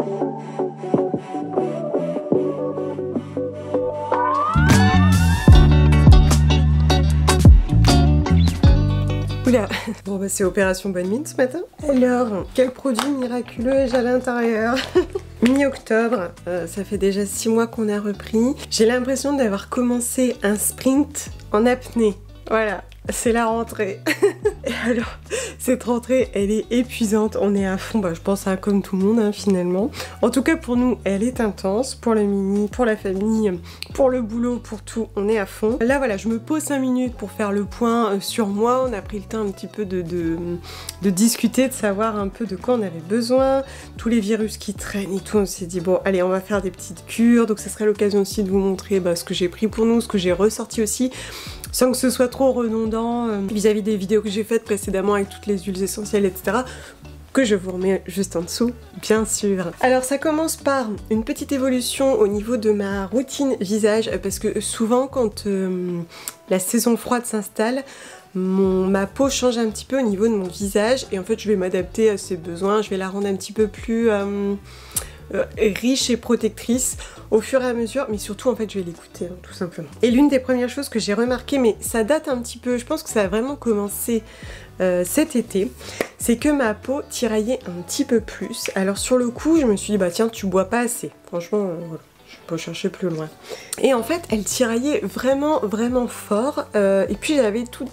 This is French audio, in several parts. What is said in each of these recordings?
Oula, bon bah c'est opération bonne mine ce matin. Alors, quel produit miraculeux ai-je à l'intérieur? Mi-octobre, ça fait déjà 6 mois qu'on a repris. J'ai l'impression d'avoir commencé un sprint en apnée. Voilà, c'est la rentrée. Et alors, cette rentrée, elle est épuisante. On est à fond, bah, je pense à comme tout le monde hein, finalement. En tout cas pour nous, elle est intense. Pour le mini, pour la famille, pour le boulot, pour tout, on est à fond. Là voilà, je me pose 5 minutes pour faire le point sur moi. On a pris le temps un petit peu de discuter, de savoir un peu de quoi on avait besoin. Tous les virus qui traînent et tout, on s'est dit bon allez on va faire des petites cures. Donc ça serait l'occasion aussi de vous montrer bah, ce que j'ai pris pour nous, ce que j'ai ressorti aussi. Sans que ce soit trop redondant vis-à-vis des vidéos que j'ai faites précédemment avec toutes les huiles essentielles, etc. Que je vous remets juste en dessous, bien sûr. Alors ça commence par une petite évolution au niveau de ma routine visage, parce que souvent quand la saison froide s'installe, ma peau change un petit peu au niveau de mon visage, et en fait je vais m'adapter à ses besoins, je vais la rendre un petit peu plus riche et protectrice au fur et à mesure, mais surtout en fait je vais l'écouter hein, tout simplement. Et l'une des premières choses que j'ai remarqué, mais ça date un petit peu, je pense que ça a vraiment commencé cet été, c'est que ma peau tiraillait un petit peu plus. Alors sur le coup je me suis dit bah tiens tu bois pas assez, franchement voilà. Je peux chercher plus loin. Et en fait, elle tiraillait vraiment, vraiment fort. Et puis j'avais toutes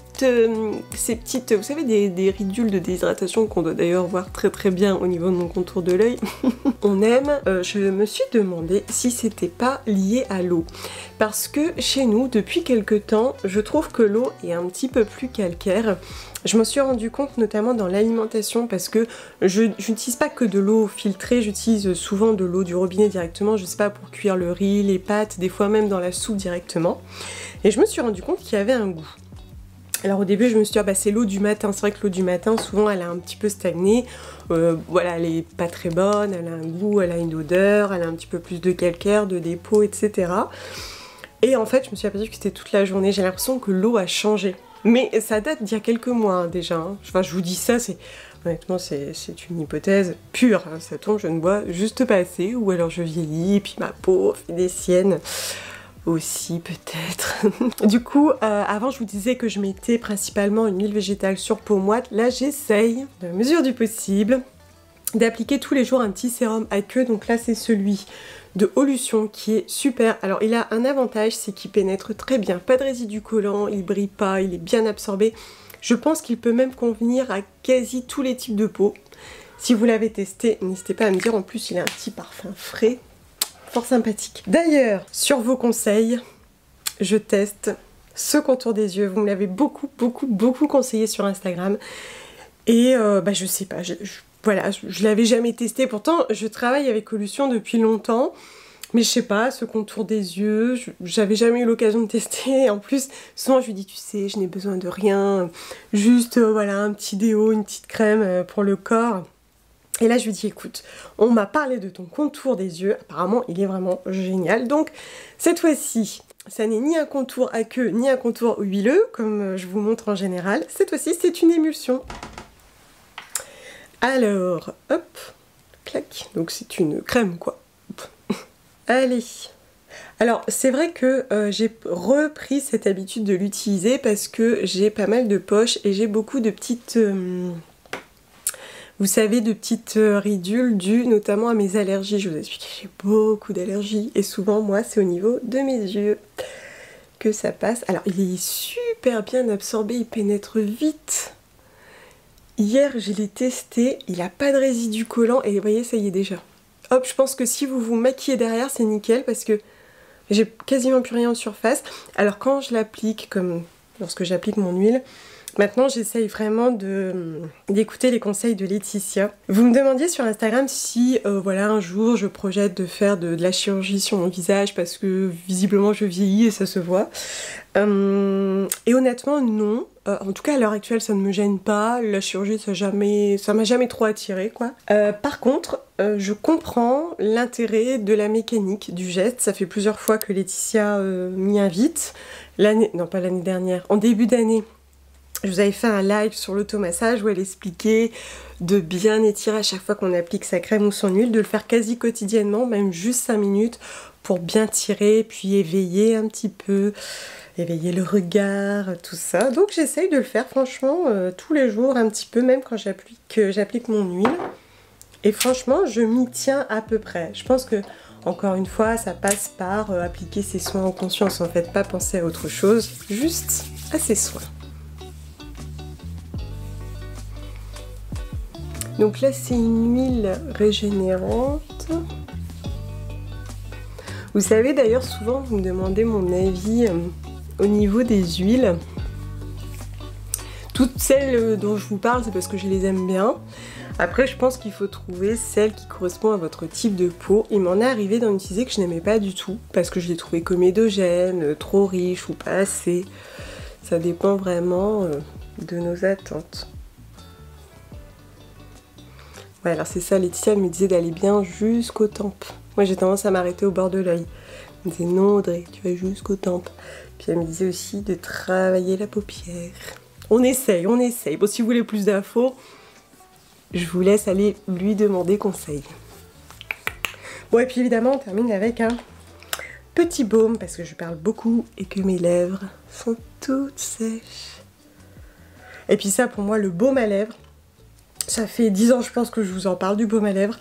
ces petites, vous savez, des ridules de déshydratation qu'on doit d'ailleurs voir très très bien au niveau de mon contour de l'œil. On aime. Je me suis demandé si c'était pas lié à l'eau. Parce que chez nous, depuis quelques temps, je trouve que l'eau est un petit peu plus calcaire. Je m'en suis rendu compte notamment dans l'alimentation parce que je n'utilise pas que de l'eau filtrée, j'utilise souvent de l'eau du robinet directement, je sais pas, pour cuire le riz, les pâtes, des fois même dans la soupe directement. Et je me suis rendu compte qu'il y avait un goût. Alors au début je me suis dit ah bah c'est l'eau du matin, c'est vrai que l'eau du matin souvent elle a un petit peu stagné, voilà elle est pas très bonne, elle a un goût, elle a une odeur, elle a un petit peu plus de calcaire, de dépôt, etc. Et en fait je me suis aperçue que c'était toute la journée, j'ai l'impression que l'eau a changé. Mais ça date d'il y a quelques mois hein, déjà, hein. Enfin je vous dis ça, honnêtement c'est une hypothèse pure, hein. Ça tombe, je ne bois juste pas assez, ou alors je vieillis et puis ma peau fait des siennes. Aussi peut-être. Du coup, avant je vous disais que je mettais principalement une huile végétale sur peau moite. Là j'essaye, dans la mesure du possible, d'appliquer tous les jours un petit sérum aqueux. Donc là c'est celui de Olution qui est super. Alors il a un avantage, c'est qu'il pénètre très bien. Pas de résidus collants, il brille pas, il est bien absorbé. Je pense qu'il peut même convenir à quasi tous les types de peau. Si vous l'avez testé, n'hésitez pas à me dire. En plus il a un petit parfum frais. Fort sympathique. D'ailleurs, sur vos conseils, je teste ce contour des yeux. Vous me l'avez beaucoup conseillé sur Instagram. Et bah je sais pas, voilà, je l'avais jamais testé. Pourtant, je travaille avec Olution depuis longtemps. Mais je sais pas, ce contour des yeux, j'avais jamais eu l'occasion de tester. En plus, souvent je lui dis, tu sais, je n'ai besoin de rien. Juste, voilà, un petit déo, une petite crème pour le corps. Et là je lui dis écoute, on m'a parlé de ton contour des yeux, apparemment il est vraiment génial. Donc cette fois-ci, ça n'est ni un contour aqueux ni un contour huileux comme je vous montre en général. Cette fois-ci c'est une émulsion. Alors, hop, clac, donc c'est une crème quoi. Allez. Alors c'est vrai que j'ai repris cette habitude de l'utiliser parce que j'ai pas mal de poches et j'ai beaucoup de petites... vous savez, de petites ridules dues notamment à mes allergies. Je vous explique que j'ai beaucoup d'allergies et souvent moi c'est au niveau de mes yeux que ça passe. Alors il est super bien absorbé, il pénètre vite. Hier je l'ai testé, il n'a pas de résidus collants et vous voyez ça y est déjà. Hop, je pense que si vous vous maquillez derrière c'est nickel parce que j'ai quasiment plus rien en surface. Alors quand je l'applique, comme lorsque j'applique mon huile, maintenant j'essaye vraiment d'écouter les conseils de Laetitia. Vous me demandiez sur Instagram si voilà un jour je projette de faire de la chirurgie sur mon visage parce que visiblement je vieillis et ça se voit. Et honnêtement non. En tout cas à l'heure actuelle ça ne me gêne pas. La chirurgie ça m'a jamais trop attiré quoi. Par contre je comprends l'intérêt de la mécanique du geste. Ça fait plusieurs fois que Laetitia m'y invite. Non pas l'année dernière, en début d'année. Je vous avais fait un live sur l'automassage où elle expliquait de bien étirer à chaque fois qu'on applique sa crème ou son huile, de le faire quasi quotidiennement, même juste 5 minutes pour bien tirer, puis éveiller un petit peu, éveiller le regard, tout ça. Donc j'essaye de le faire franchement tous les jours un petit peu, même quand j'applique mon huile. Et franchement, je m'y tiens à peu près. Je pense que, encore une fois, ça passe par appliquer ses soins en conscience, en fait, pas penser à autre chose, juste à ses soins. Donc là, c'est une huile régénérante. Vous savez, d'ailleurs, souvent, vous me demandez mon avis au niveau des huiles. Toutes celles dont je vous parle, c'est parce que je les aime bien. Après, je pense qu'il faut trouver celle qui correspond à votre type de peau. Il m'en est arrivé d'en utiliser que je n'aimais pas du tout, parce que je les trouvais comédogènes, trop riches ou pas assez. Ça dépend vraiment de nos attentes. Ouais, alors c'est ça, Laetitia elle me disait d'aller bien jusqu'aux tempes. Moi j'ai tendance à m'arrêter au bord de l'œil. Elle me disait non Audrey, tu vas jusqu'aux tempes. Puis elle me disait aussi de travailler la paupière. On essaye, on essaye. Bon, si vous voulez plus d'infos, je vous laisse aller lui demander conseil. Bon, et puis évidemment on termine avec un petit baume parce que je parle beaucoup et que mes lèvres sont toutes sèches. Et puis ça pour moi, le baume à lèvres, ça fait 10 ans je pense que je vous en parle du baume à lèvres.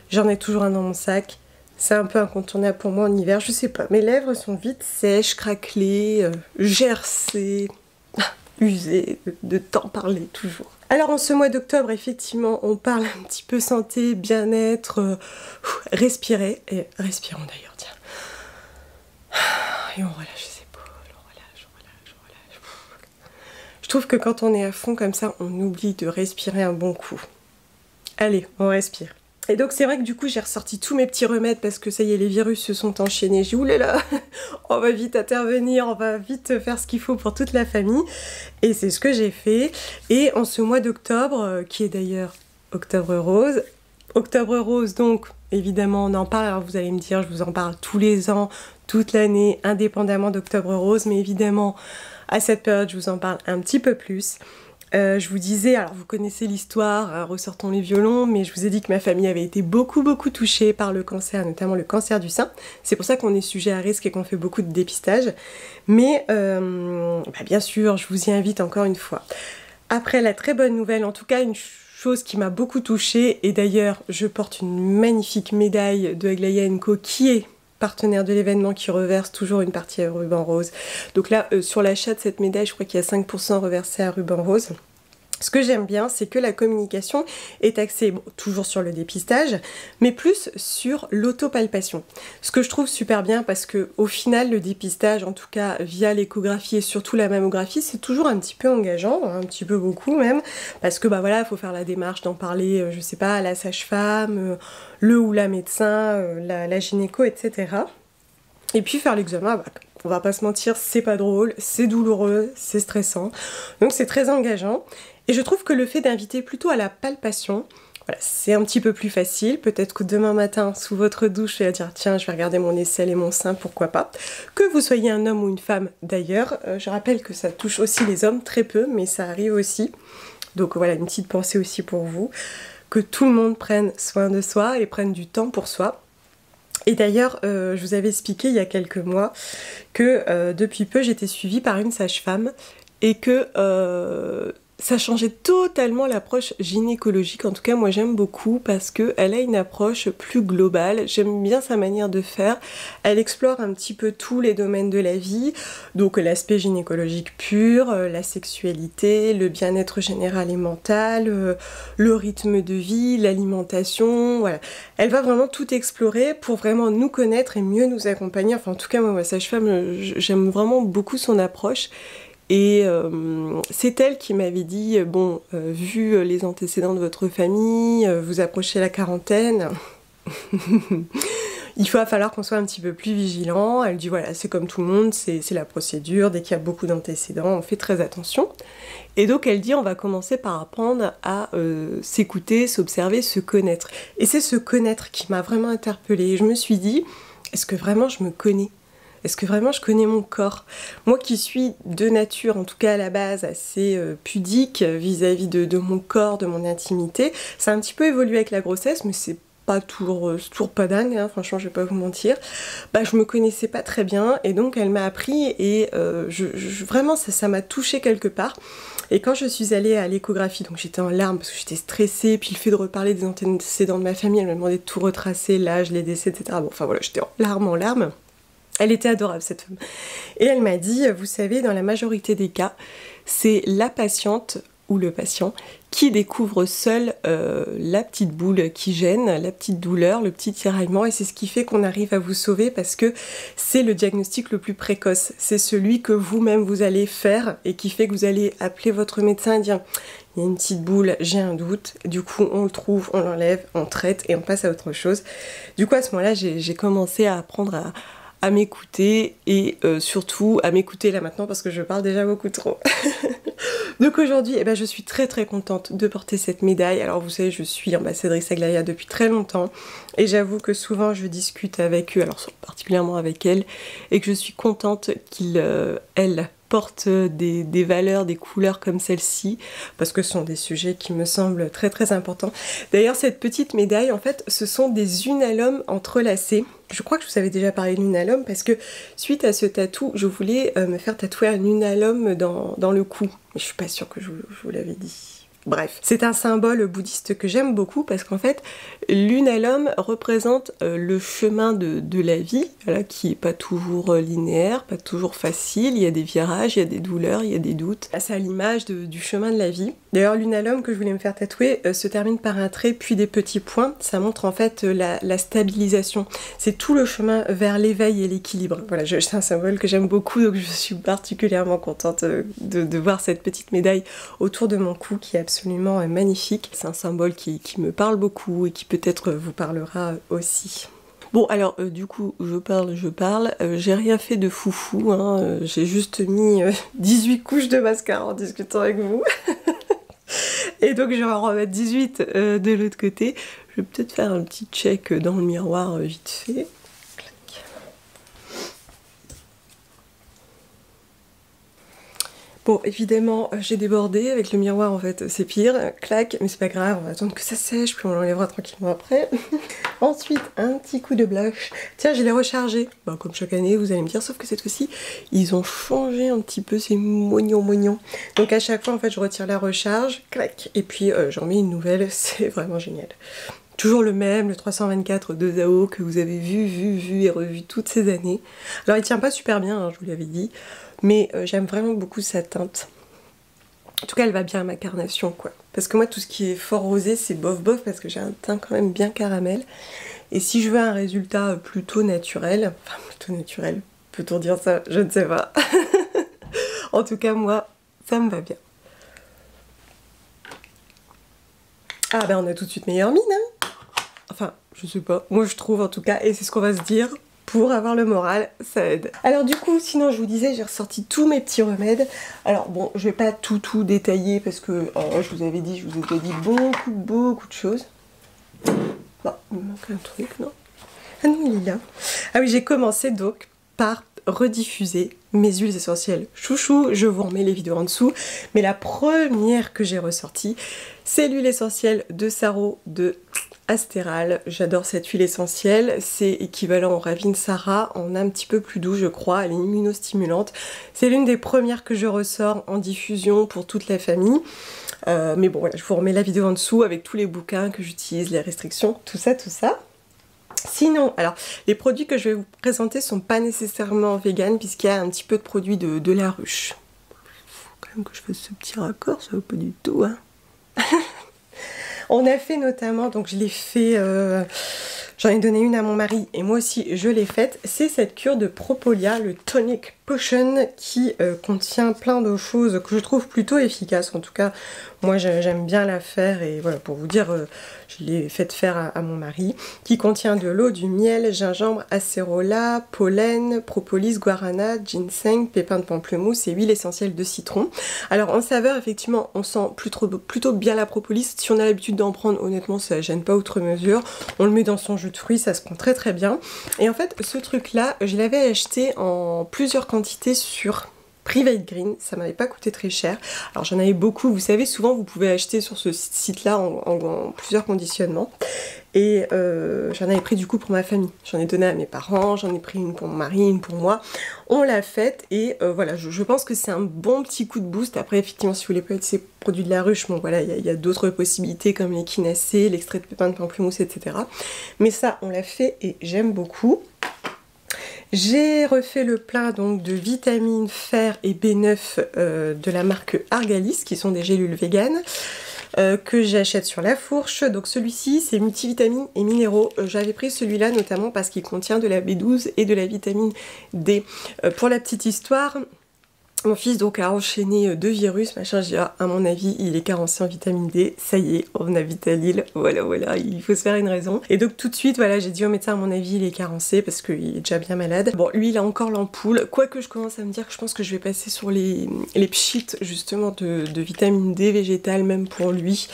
J'en ai toujours un dans mon sac. C'est un peu incontournable pour moi en hiver, je sais pas. Mes lèvres sont vite sèches, craquelées, gercées, usées, de tant parler toujours. Alors en ce mois d'octobre, effectivement, on parle un petit peu santé, bien-être, respirer. Et respirons d'ailleurs, tiens. Et on relâche ses épaules, on relâche, on relâche, on relâche. Je trouve que quand on est à fond comme ça, on oublie de respirer un bon coup. Allez, on respire. Et donc c'est vrai que du coup j'ai ressorti tous mes petits remèdes parce que ça y est, les virus se sont enchaînés. J'ai dit oulala, on va vite intervenir, on va vite faire ce qu'il faut pour toute la famille. Et c'est ce que j'ai fait. Et en ce mois d'octobre, qui est d'ailleurs Octobre Rose donc évidemment on en parle. Alors vous allez me dire, je vous en parle tous les ans, toute l'année, indépendamment d'Octobre Rose. Mais évidemment à cette période je vous en parle un petit peu plus. Je vous disais, alors vous connaissez l'histoire, ressortons les violons, mais je vous ai dit que ma famille avait été beaucoup touchée par le cancer, notamment le cancer du sein. C'est pour ça qu'on est sujet à risque et qu'on fait beaucoup de dépistage. Mais bien sûr, je vous y invite encore une fois. Après la très bonne nouvelle, en tout cas une chose qui m'a beaucoup touchée, et d'ailleurs je porte une magnifique médaille de Aglaé & Co qui est partenaire de l'événement, qui reverse toujours une partie à Ruban Rose. Donc là, sur l'achat de cette médaille, je crois qu'il y a 5% reversé à Ruban Rose. Ce que j'aime bien, c'est que la communication est axée toujours sur le dépistage, mais plus sur l'autopalpation. Ce que je trouve super bien parce que au final, le dépistage, en tout cas via l'échographie et surtout la mammographie, c'est toujours un petit peu engageant, un petit peu beaucoup même, parce que voilà, il faut faire la démarche d'en parler, je sais pas, à la sage-femme, le ou la médecin, la gynéco, etc. Et puis faire l'examen, on va pas se mentir, c'est pas drôle, c'est douloureux, c'est stressant, donc c'est très engageant. Et je trouve que le fait d'inviter plutôt à la palpation, voilà, c'est un petit peu plus facile. Peut-être que demain matin, sous votre douche, vous allez dire tiens, je vais regarder mon aisselle et mon sein, pourquoi pas. Que vous soyez un homme ou une femme d'ailleurs, je rappelle que ça touche aussi les hommes, très peu, mais ça arrive aussi. Donc voilà, une petite pensée aussi pour vous. Que tout le monde prenne soin de soi et prenne du temps pour soi. Et d'ailleurs, je vous avais expliqué il y a quelques mois que depuis peu, j'étais suivie par une sage-femme et que ça changeait totalement l'approche gynécologique. En tout cas, moi j'aime beaucoup parce qu'elle a une approche plus globale. J'aime bien sa manière de faire. Elle explore un petit peu tous les domaines de la vie. Donc l'aspect gynécologique pur, la sexualité, le bien-être général et mental, le rythme de vie, l'alimentation, voilà. Elle va vraiment tout explorer pour vraiment nous connaître et mieux nous accompagner. Enfin en tout cas, moi, ma sage-femme, j'aime vraiment beaucoup son approche. Et c'est elle qui m'avait dit, vu les antécédents de votre famille, vous approchez la quarantaine, il va falloir qu'on soit un petit peu plus vigilant. Elle dit voilà, c'est comme tout le monde, c'est la procédure, dès qu'il y a beaucoup d'antécédents, on fait très attention. Et donc elle dit on va commencer par apprendre à s'écouter, s'observer, se connaître. Et c'est se connaître qui m'a vraiment interpellée. Et je me suis dit, est-ce que vraiment je me connais ? Est-ce que vraiment je connais mon corps? Moi qui suis de nature, en tout cas à la base, assez pudique vis-à-vis de mon corps, de mon intimité, ça a un petit peu évolué avec la grossesse, mais c'est toujours pas dingue, hein, franchement je vais pas vous mentir. Bah je me connaissais pas très bien et donc elle m'a appris et vraiment ça m'a touchée quelque part. Et quand je suis allée à l'échographie, donc j'étais en larmes parce que j'étais stressée, puis le fait de reparler des antécédents de ma famille, elle m'a demandé de tout retracer, l'âge, les décès, etc. Bon enfin voilà, j'étais en larmes. Elle était adorable cette femme. Et elle m'a dit, vous savez, dans la majorité des cas, c'est la patiente ou le patient qui découvre seul la petite boule qui gêne, la petite douleur, le petit tiraillement, et c'est ce qui fait qu'on arrive à vous sauver parce que c'est le diagnostic le plus précoce. C'est celui que vous-même vous allez faire et qui fait que vous allez appeler votre médecin et dire il y a une petite boule, j'ai un doute, du coup on le trouve, on l'enlève, on traite et on passe à autre chose. Du coup à ce moment-là j'ai commencé à apprendre à m'écouter et surtout à m'écouter là maintenant parce que je parle déjà beaucoup trop. Donc aujourd'hui, eh ben, je suis très très contente de porter cette médaille. Alors vous savez, je suis ambassadrice Aglaïa depuis très longtemps et j'avoue que souvent je discute avec eux, alors particulièrement avec elle, et que je suis contente elle porte des valeurs, des couleurs comme celle-ci, parce que ce sont des sujets qui me semblent très très importants. D'ailleurs, cette petite médaille, en fait, ce sont des unalome entrelacés. Je crois que je vous avais déjà parlé d'unalome parce que suite à ce tatou, je voulais me faire tatouer un unalome dans le cou. Mais je suis pas sûre que je vous l'avais dit. Bref, c'est un symbole bouddhiste que j'aime beaucoup parce qu'en fait, l'unalome représente le chemin de la vie, voilà, qui est pas toujours linéaire, pas toujours facile, il y a des virages, il y a des douleurs, il y a des doutes. C'est à l'image du chemin de la vie. D'ailleurs, l'unalome que je voulais me faire tatouer se termine par un trait puis des petits points. Ça montre en fait la stabilisation. C'est tout le chemin vers l'éveil et l'équilibre. Voilà, c'est un symbole que j'aime beaucoup, donc je suis particulièrement contente de voir cette petite médaille autour de mon cou qui est absolument magnifique. C'est un symbole qui me parle beaucoup et qui peut-être vous parlera aussi. Bon alors du coup je parle, j'ai rien fait de foufou, hein, j'ai juste mis 18 couches de mascara en discutant avec vous. Et donc je vais en remettre 18 de l'autre côté. Je vais peut-être faire un petit check dans le miroir vite fait. Bon, évidemment, j'ai débordé avec le miroir, en fait, c'est pire, clac, mais c'est pas grave, on va attendre que ça sèche, puis on l'enlèvera tranquillement après. Ensuite, un petit coup de blush. Tiens, je l'ai rechargé. Bon, comme chaque année, vous allez me dire, sauf que cette fois-ci, ils ont changé un petit peu, c'est moignon. Donc à chaque fois, en fait, je retire la recharge, clac, et puis j'en mets une nouvelle, c'est vraiment génial. Toujours le même, le 324 de Zao que vous avez vu et revu toutes ces années. Alors il tient pas super bien, hein, je vous l'avais dit, mais j'aime vraiment beaucoup sa teinte. En tout cas, elle va bien à ma carnation, quoi. Parce que moi, tout ce qui est fort rosé, c'est bof parce que j'ai un teint quand même bien caramel. Et si je veux un résultat plutôt naturel, peut-on dire ça? Je ne sais pas. En tout cas, moi, ça me va bien. Ah ben on a tout de suite meilleure mine, hein. Enfin, je sais pas, moi je trouve en tout cas, et c'est ce qu'on va se dire, pour avoir le moral, ça aide. Alors du coup, sinon je vous disais, j'ai ressorti tous mes petits remèdes. Alors bon, je vais pas tout détailler parce que, je vous avais dit, je vous ai déjà dit beaucoup de choses. Bon, il me manque un truc, non? Ah non, il est là. Ah oui, j'ai commencé donc par rediffuser mes huiles essentielles chouchou, je vous remets les vidéos en dessous, mais la première que j'ai ressortie, c'est l'huile essentielle de Saro de Astéral. J'adore cette huile essentielle, c'est équivalent au Ravinsara en un petit peu plus doux je crois, elle est immunostimulante. C'est l'une des premières que je ressors en diffusion pour toute la famille. Mais bon voilà, je vous remets la vidéo en dessous avec tous les bouquins que j'utilise, les restrictions, tout ça. Sinon, alors, les produits que je vais vous présenter sont pas nécessairement vegan puisqu'il y a un petit peu de produits de la ruche. Il faut quand même que je fasse ce petit raccord, ça va pas du tout, hein. On a fait notamment, donc je l'ai fait, j'en ai donné une à mon mari et moi aussi je l'ai faite, c'est cette cure de Propolia, le Tonic Potion qui contient plein de choses que je trouve plutôt efficaces. En tout cas, moi j'aime bien la faire et voilà, pour vous dire, je l'ai faite faire à mon mari. Qui contient de l'eau, du miel, gingembre, acérola, pollen, propolis, guarana, ginseng, pépins de pamplemousse et huile essentielle de citron. Alors en saveur, effectivement, on sent plutôt bien la propolis. Si on a l'habitude d'en prendre, honnêtement, ça gêne pas outre mesure. On le met dans son jus de fruits, ça se prend très très bien. Et en fait, ce truc-là, je l'avais acheté en plusieurs quantités sur Private Green, ça m'avait pas coûté très cher. Alors j'en avais beaucoup, vous savez, souvent vous pouvez acheter sur ce site-là en plusieurs conditionnements. Et j'en avais pris du coup pour ma famille. J'en ai donné à mes parents, j'en ai pris une pour mon mari, une pour moi. On l'a faite et voilà, je pense que c'est un bon petit coup de boost. Après, effectivement, si vous voulez pas être ces produits de la ruche, bon voilà, il y a d'autres possibilités comme l'échinacée, l'extrait de pépins de pamplemousse, etc. Mais ça, on l'a fait et j'aime beaucoup. J'ai refait le plein donc de vitamines, fer et B9 de la marque Argalis, qui sont des gélules véganes. Que j'achète sur la fourche. Donc celui-ci c'est multivitamines et minéraux. J'avais pris celui-là notamment parce qu'il contient de la B12 et de la vitamine D. Pour la petite histoire, mon fils donc a enchaîné 2 virus, machin, j'ai dit, ah, à mon avis il est carencé en vitamine D, ça y est, on a Vitalil, voilà, il faut se faire une raison. Et donc tout de suite, voilà, j'ai dit au médecin, à mon avis il est carencé parce qu'il est déjà bien malade. Bon, lui il a encore l'ampoule, quoique je commence à me dire que je pense que je vais passer sur les pchits justement de vitamine D végétale, même pour lui.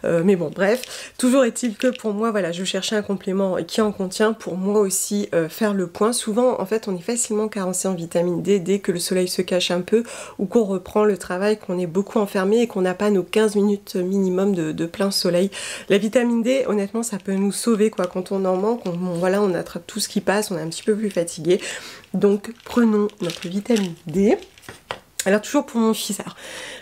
Mais bon, bref, toujours est-il que pour moi, voilà, je cherchais un complément qui en contient pour moi aussi faire le point. Souvent, en fait, on est facilement carencé en vitamine D dès que le soleil se cache un peu ou qu'on reprend le travail, qu'on est beaucoup enfermé et qu'on n'a pas nos 15 minutes minimum de plein soleil. La vitamine D, honnêtement, ça peut nous sauver quoi. Quand on en manque, voilà, on attrape tout ce qui passe, on est un petit peu plus fatigué. Donc prenons notre vitamine D. Alors toujours pour mon fils, alors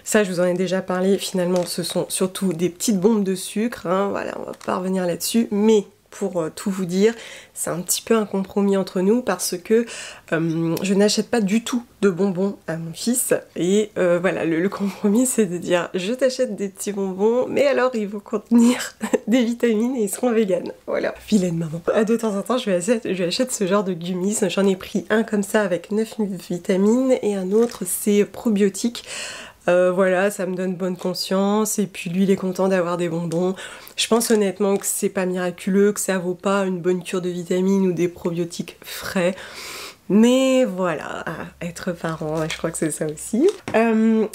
ça je vous en ai déjà parlé, finalement ce sont surtout des petites bombes de sucre, hein, voilà, on va pas revenir là-dessus, mais pour tout vous dire, c'est un petit peu un compromis entre nous parce que je n'achète pas du tout de bonbons à mon fils et voilà, le compromis c'est de dire je t'achète des petits bonbons mais alors ils vont contenir des vitamines et ils seront véganes, voilà, vilaine maman. De temps en temps je lui achète ce genre de gummies, j'en ai pris un comme ça avec 9 vitamines et un autre c'est probiotique. Voilà, ça me donne bonne conscience et puis lui il est content d'avoir des bonbons. Je pense honnêtement que c'est pas miraculeux, que ça vaut pas une bonne cure de vitamines ou des probiotiques frais. Mais voilà, être parent, je crois que c'est ça aussi.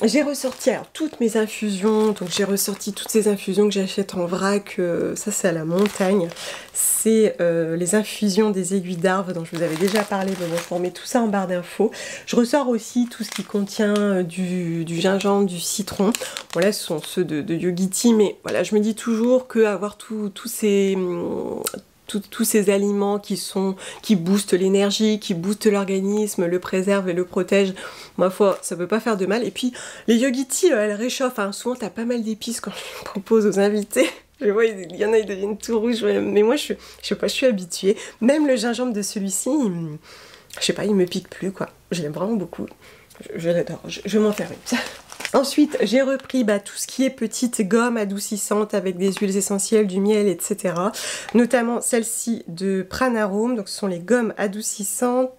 J'ai ressorti alors toutes mes infusions, donc j'ai ressorti toutes ces infusions que j'achète en vrac, ça c'est à la montagne. C'est les infusions des aiguilles d'arve dont je vous avais déjà parlé, mais bon je vous remets tout ça en barre d'infos. Je ressors aussi tout ce qui contient du gingembre, du citron. Voilà, ce sont ceux de Yogiti, mais voilà, je me dis toujours que avoir tous ces aliments qui boostent l'énergie, qui boostent l'organisme, le préservent et le protègent, ma foi, ça peut pas faire de mal. Et puis, les Yogiti, elles réchauffent, hein. Souvent t'as pas mal d'épices quand je propose aux invités. Je vois, il y en a, ils deviennent tout rouges, mais moi je sais pas, je suis habituée. Même le gingembre de celui-ci, je sais pas, il me pique plus, quoi. Je l'aime vraiment beaucoup. Je l'adore, je m'en fais une. Ensuite, j'ai repris tout ce qui est petite gomme adoucissante avec des huiles essentielles, du miel, etc. Notamment celle-ci de Pranarome, donc ce sont les gommes adoucissantes,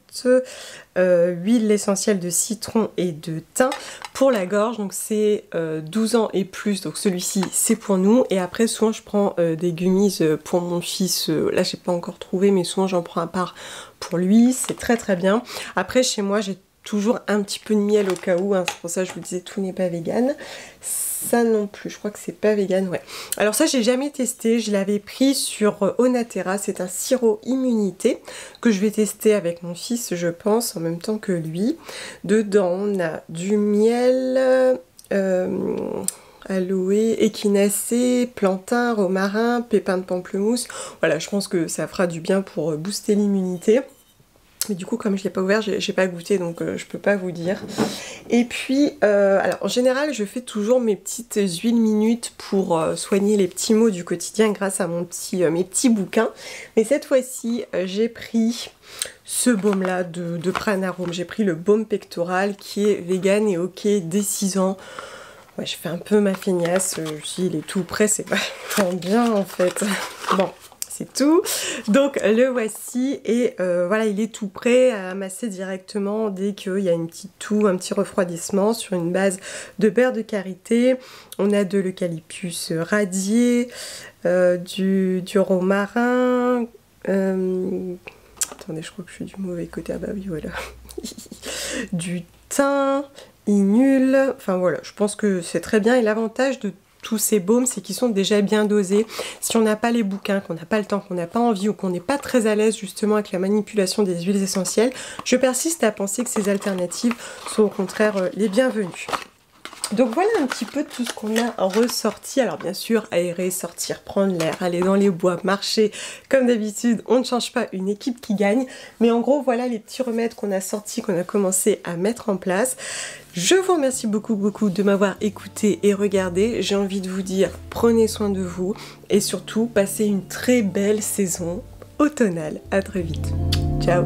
huile essentielle de citron et de thym pour la gorge, donc c'est 12 ans et plus, donc celui-ci c'est pour nous. Et après souvent je prends des gummies pour mon fils, là j'ai pas encore trouvé, mais souvent j'en prends à part pour lui, c'est très très bien. Après chez moi j'ai toujours un petit peu de miel au cas où, hein. C'est pour ça que je vous disais tout n'est pas vegan. Ça non plus, je crois que c'est pas vegan, ouais. Alors ça j'ai jamais testé, je l'avais pris sur Onaterra, c'est un sirop immunité que je vais tester avec mon fils je pense en même temps que lui. Dedans on a du miel, aloe, échinacée, plantain, romarin, pépins de pamplemousse. Voilà, je pense que ça fera du bien pour booster l'immunité. Mais du coup, comme je ne l'ai pas ouvert, j'ai pas goûté, donc je peux pas vous dire. Et puis, alors en général, je fais toujours mes petites huiles minutes pour soigner les petits maux du quotidien grâce à mes petits bouquins. Mais cette fois-ci, j'ai pris ce baume-là de Pranarome. J'ai pris le baume pectoral qui est vegan et ok dès 6 ans. Ouais, je fais un peu ma feignasse, il est tout prêt, c'est pas bien en fait. Bon. c'est tout. Donc le voici et voilà, il est tout prêt à amasser directement dès qu'il y a une petite toux, un petit refroidissement sur une base de beurre de karité. On a de l'eucalyptus radié, du romarin. Attendez, je crois que je suis du mauvais côté. Ah bah oui, voilà. Du thym, inule. Enfin voilà, je pense que c'est très bien. Et l'avantage de tous ces baumes, c'est qu'ils sont déjà bien dosés. Si on n'a pas les bouquins, qu'on n'a pas le temps, qu'on n'a pas envie ou qu'on n'est pas très à l'aise justement avec la manipulation des huiles essentielles, je persiste à penser que ces alternatives sont au contraire les bienvenues. Donc voilà un petit peu tout ce qu'on a ressorti. Alors bien sûr, aérer, sortir, prendre l'air, aller dans les bois, marcher. Comme d'habitude, on ne change pas une équipe qui gagne. Mais en gros, voilà les petits remèdes qu'on a sortis, qu'on a commencé à mettre en place. Je vous remercie beaucoup de m'avoir écouté et regardé. J'ai envie de vous dire, prenez soin de vous et surtout, passez une très belle saison automnale. À très vite. Ciao.